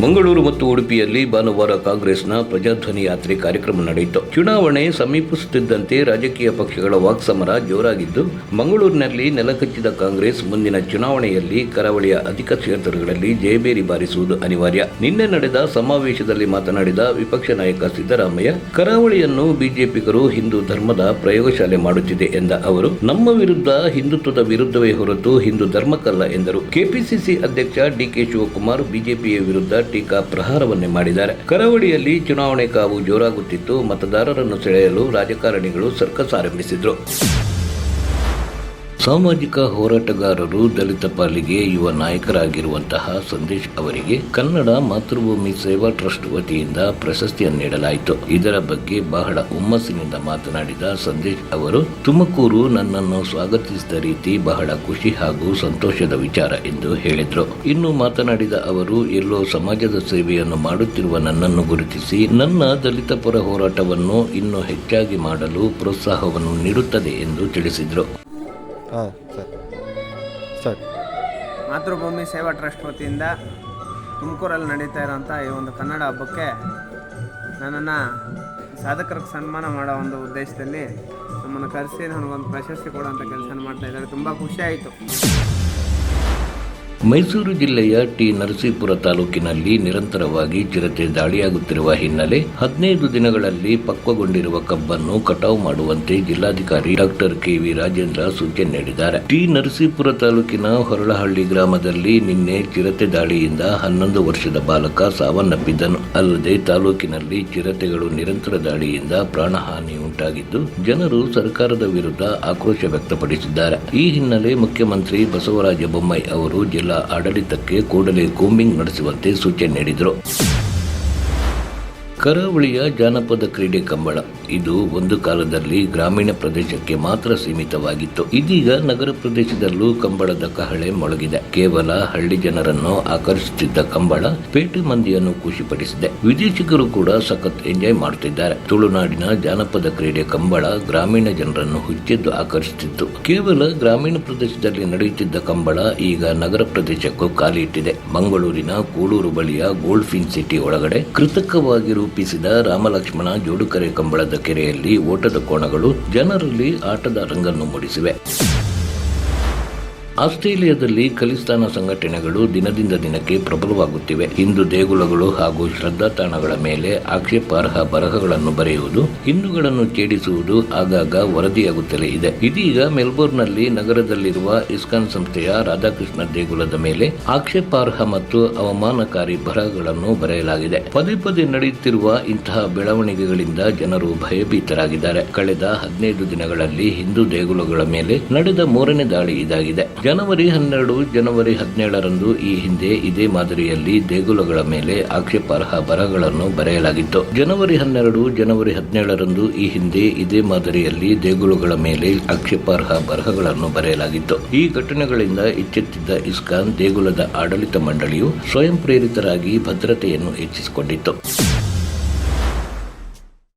ಮಂಗಳೂರು ಮತ್ತು ಉಡುಪಿಯಲ್ಲಿ ಭಾನುವಾರ ಕಾಂಗ್ರೆಸ್ನ ಪ್ರಜಾಧ್ವನಿ ಯಾತ್ರೆ ಕಾರ್ಯಕ್ರಮ ನಡೆಯಿತು. ಚುನಾವಣೆ ಸಮೀಪಿಸುತ್ತಿದ್ದಂತೆ ರಾಜಕೀಯ ಪಕ್ಷಗಳ ವಾಕ್ಸಮರ ಜೋರಾಗಿದ್ದು, ಮಂಗಳೂರಿನಲ್ಲಿ ನೆಲಕಚ್ಚಿದ ಕಾಂಗ್ರೆಸ್ ಮುಂದಿನ ಚುನಾವಣೆಯಲ್ಲಿ ಕರಾವಳಿಯ ಅಧಿಕ ಕ್ಷೇತ್ರಗಳಲ್ಲಿ ಜಯಬೇರಿ ಬಾರಿಸುವುದು ಅನಿವಾರ್ಯ. ನಿನ್ನೆ ನಡೆದ ಸಮಾವೇಶದಲ್ಲಿ ಮಾತನಾಡಿದ ವಿಪಕ್ಷ ನಾಯಕ ಸಿದ್ದರಾಮಯ್ಯ, ಕರಾವಳಿಯನ್ನು ಬಿಜೆಪಿಗರು ಹಿಂದೂ ಧರ್ಮದ ಪ್ರಯೋಗಶಾಲೆ ಮಾಡುತ್ತಿದೆ ಎಂದ ಅವರು, ನಮ್ಮ ವಿರುದ್ಧ ಹಿಂದುತ್ವದ ವಿರುದ್ಧವೇ ಹೊರತು ಹಿಂದೂ ಧರ್ಮಕ್ಕಲ್ಲ ಎಂದರು. ಕೆಪಿಸಿಸಿ ಅಧ್ಯಕ್ಷ ಡಿಕೆ ಶಿವಕುಮಾರ್ ಬಿಜೆಪಿಯ ವಿರುದ್ಧ ಟೀಕಾ ಪ್ರಹಾರವನ್ನೇ ಮಾಡಿದ್ದಾರೆ. ಕರಾವಳಿಯಲ್ಲಿ ಚುನಾವಣೆ ಕಾವು ಜೋರಾಗುತ್ತಿತ್ತು. ಮತದಾರರನ್ನು ಸೆಳೆಯಲು ರಾಜಕಾರಣಿಗಳು ಸರ್ಕಸ್ ಆರಂಭಿಸಿದ್ರು. ಸಾಮಾಜಿಕ ಹೋರಾಟಗಾರರು, ದಲಿತ ಪಾಲಿಗೆ ಯುವ ನಾಯಕರಾಗಿರುವಂತಹ ಸಂದೇಶ್ ಅವರಿಗೆ ಕನ್ನಡ ಮಾತೃಭೂಮಿ ಸೇವಾ ಟ್ರಸ್ಟ್ ವತಿಯಿಂದ ಪ್ರಶಸ್ತಿಯನ್ನು ನೀಡಲಾಯಿತು. ಇದರ ಬಗ್ಗೆ ಬಹಳ ಹುಮ್ಮಸ್ಸಿನಿಂದ ಮಾತನಾಡಿದ ಸಂದೇಶ್ ಅವರು, ತುಮಕೂರು ನನ್ನನ್ನು ಸ್ವಾಗತಿಸಿದ ರೀತಿ ಬಹಳ ಖುಷಿ ಹಾಗೂ ಸಂತೋಷದ ವಿಚಾರ ಎಂದು ಹೇಳಿದರು. ಇನ್ನು ಮಾತನಾಡಿದ ಅವರು, ಎಲ್ಲೋ ಸಮಾಜದ ಸೇವೆಯನ್ನು ಮಾಡುತ್ತಿರುವ ನನ್ನನ್ನು ಗುರುತಿಸಿ ನನ್ನ ದಲಿತ ಪರ ಹೋರಾಟವನ್ನು ಇನ್ನೂ ಹೆಚ್ಚಾಗಿ ಮಾಡಲು ಪ್ರೋತ್ಸಾಹವನ್ನು ನೀಡುತ್ತದೆ ಎಂದು ತಿಳಿಸಿದರು. ಮಾತೃಭೂಮಿ ಸೇವಾ ಟ್ರಸ್ಟ್ ವತಿಯಿಂದ ತುಮಕೂರಲ್ಲಿ ನಡೀತಾ ಇರೋಂಥ ಈ ಒಂದು ಕನ್ನಡ ಹಬ್ಬಕ್ಕೆ ನನ್ನನ್ನು ಸಾಧಕರಿಗೆ ಸನ್ಮಾನ ಮಾಡೋ ಒಂದು ಉದ್ದೇಶದಲ್ಲಿ ನಮ್ಮನ್ನು ಕರೆಸಿ ನನಗೊಂದು ಪ್ರಶಸ್ತಿ ಕೊಡುವಂಥ ಕೆಲಸ ಮಾಡ್ತಾ ಇದ್ದಾರೆ. ತುಂಬ ಖುಷಿ ಆಯಿತು. ಮೈಸೂರು ಜಿಲ್ಲೆಯ ಟಿ ನರಸೀಪುರ ತಾಲೂಕಿನಲ್ಲಿ ನಿರಂತರವಾಗಿ ಚಿರತೆ ದಾಳಿಯಾಗುತ್ತಿರುವ ಹಿನ್ನೆಲೆ 15 ದಿನಗಳಲ್ಲಿ ಪಕ್ವಗೊಂಡಿರುವ ಕಬ್ಬನ್ನು ಕಟಾವು ಮಾಡುವಂತೆ ಜಿಲ್ಲಾಧಿಕಾರಿ ಡಾಕ್ಟರ್ ಕೆ.ವಿ. ರಾಜೇಂದ್ರ ಸೂಚನೆ ನೀಡಿದ್ದಾರೆ. ಟಿ ನರಸೀಪುರ ತಾಲೂಕಿನ ಹೊರಳಹಳ್ಳಿ ಗ್ರಾಮದಲ್ಲಿ ನಿನ್ನೆ ಚಿರತೆ ದಾಳಿಯಿಂದ 11 ವರ್ಷದ ಬಾಲಕ ಸಾವನ್ನಪ್ಪಿದ್ದನು. ಅಲ್ಲದೆ ತಾಲೂಕಿನಲ್ಲಿ ಚಿರತೆಗಳು ನಿರಂತರ ದಾಳಿಯಿಂದ ಪ್ರಾಣಹಾನಿ ಉಂಟಾಗಿದ್ದು, ಜನರು ಸರ್ಕಾರದ ವಿರುದ್ಧ ಆಕ್ರೋಶ ವ್ಯಕ್ತಪಡಿಸಿದ್ದಾರೆ. ಈ ಹಿನ್ನೆಲೆ ಮುಖ್ಯಮಂತ್ರಿ ಬಸವರಾಜ ಬೊಮ್ಮಾಯಿ ಅವರು ಜಿಲ್ಲಾ ಆಡಳಿತಕ್ಕೆ ಕೂಡಲೇ ಕೂಂಬಿಂಗ್ ನಡೆಸುವಂತೆ ಸೂಚನೆ ನೀಡಿದರು. ಕರಾವಳಿಯ ಜಾನಪದ ಕ್ರೀಡೆ ಕಂಬಳ ಇದು ಒಂದು ಕಾಲದಲ್ಲಿ ಗ್ರಾಮೀಣ ಪ್ರದೇಶಕ್ಕೆ ಮಾತ್ರ ಸೀಮಿತವಾಗಿತ್ತು. ಇದೀಗ ನಗರ ಪ್ರದೇಶದಲ್ಲೂ ಕಂಬಳದ ಕಹಳೆ ಮೊಳಗಿದೆ. ಕೇವಲ ಹಳ್ಳಿ ಜನರನ್ನು ಆಕರ್ಷಿಸುತ್ತಿದ್ದ ಕಂಬಳ ಪೇಟೆ ಮಂದಿಯನ್ನು ಖುಷಿಪಡಿಸಿದೆ. ವಿದೇಶಿಗರು ಕೂಡ ಸಖತ್ ಎಂಜಾಯ್ ಮಾಡುತ್ತಿದ್ದಾರೆ. ತುಳುನಾಡಿನ ಜಾನಪದ ಕ್ರೀಡೆ ಕಂಬಳ ಗ್ರಾಮೀಣ ಜನರನ್ನು ಹುಚ್ಚೆದ್ದು ಆಕರ್ಷಿಸಿತ್ತು. ಕೇವಲ ಗ್ರಾಮೀಣ ಪ್ರದೇಶದಲ್ಲಿ ನಡೆಯುತ್ತಿದ್ದ ಕಂಬಳ ಈಗ ನಗರ ಪ್ರದೇಶಕ್ಕೂ ಕಾಲಿ ಇಟ್ಟಿದೆ. ಮಂಗಳೂರಿನ ಕೂಳೂರು ಬಳಿಯ ಗೋಲ್ಡ್ ಫಿನ್ ಸಿಟಿ ಒಳಗಡೆ ಕೃತಕವಾಗಿ ರೂಪಿಸಿದ ರಾಮಲಕ್ಷ್ಮಣ ಜೋಡುಕರೆ ಕಂಬಳದ ಕೆರೆಯಲ್ಲಿ ಓಟದ ಕೋಣಗಳು ಜನರಲ್ಲಿ ಆಟದ ರಂಗನ್ನು ಮೂಡಿಸಿವೆ. ಆಸ್ಟ್ರೇಲಿಯಾದಲ್ಲಿ ಖಲಿಸ್ತಾನ ಸಂಘಟನೆಗಳು ದಿನದಿಂದ ದಿನಕ್ಕೆ ಪ್ರಬಲವಾಗುತ್ತಿವೆ. ಹಿಂದೂ ದೇಗುಲಗಳು ಹಾಗೂ ಶ್ರದ್ಧಾ ತಾಣಗಳ ಮೇಲೆ ಆಕ್ಷೇಪಾರ್ಹ ಬರಹಗಳನ್ನು ಬರೆಯುವುದು, ಹಿಂದೂಗಳನ್ನು ಛೇಡಿಸುವುದು ಆಗಾಗ ವರದಿಯಾಗುತ್ತಲೇ ಇದೆ. ಇದೀಗ ಮೆಲ್ಬೋರ್ನ್ನಲ್ಲಿ ನಗರದಲ್ಲಿರುವ ಇಸ್ಕಾನ್ ಸಂಸ್ಥೆಯ ರಾಧಾಕೃಷ್ಣ ದೇಗುಲದ ಮೇಲೆ ಆಕ್ಷೇಪಾರ್ಹ ಮತ್ತು ಅವಮಾನಕಾರಿ ಬರಹಗಳನ್ನು ಬರೆಯಲಾಗಿದೆ. ಪದೇ ಪದೇ ನಡೆಯುತ್ತಿರುವ ಇಂತಹ ಬೆಳವಣಿಗೆಗಳಿಂದ ಜನರು ಭಯಭೀತರಾಗಿದ್ದಾರೆ. ಕಳೆದ 15 ದಿನಗಳಲ್ಲಿ ಹಿಂದೂ ದೇಗುಲಗಳ ಮೇಲೆ ನಡೆದ 3ನೇ ದಾಳಿ ಇದಾಗಿದೆ. ಜನವರಿ 12, ಜನವರಿ 17ರಂದು ಈ ಹಿಂದೆ ಇದೇ ಮಾದರಿಯಲ್ಲಿ ದೇಗುಲಗಳ ಮೇಲೆ ಆಕ್ಷೇಪಾರ್ಹ ಬರಹಗಳನ್ನು ಬರೆಯಲಾಗಿತ್ತು. ಜನವರಿ 12, ಜನವರಿ 17ರಂದು ಈ ಹಿಂದೆ ಇದೇ ಮಾದರಿಯಲ್ಲಿ ದೇಗುಲಗಳ ಮೇಲೆ ಆಕ್ಷೇಪಾರ್ಹ ಬರಹಗಳನ್ನು ಬರೆಯಲಾಗಿತ್ತು. ಈ ಘಟನೆಗಳಿಂದ ಎಚ್ಚೆತ್ತಿದ್ದ ಇಸ್ಕಾನ್ ದೇಗುಲದ ಆಡಳಿತ ಮಂಡಳಿಯು ಸ್ವಯಂ ಪ್ರೇರಿತರಾಗಿ ಭದ್ರತೆಯನ್ನು ಹೆಚ್ಚಿಸಿಕೊಂಡಿತ್ತು.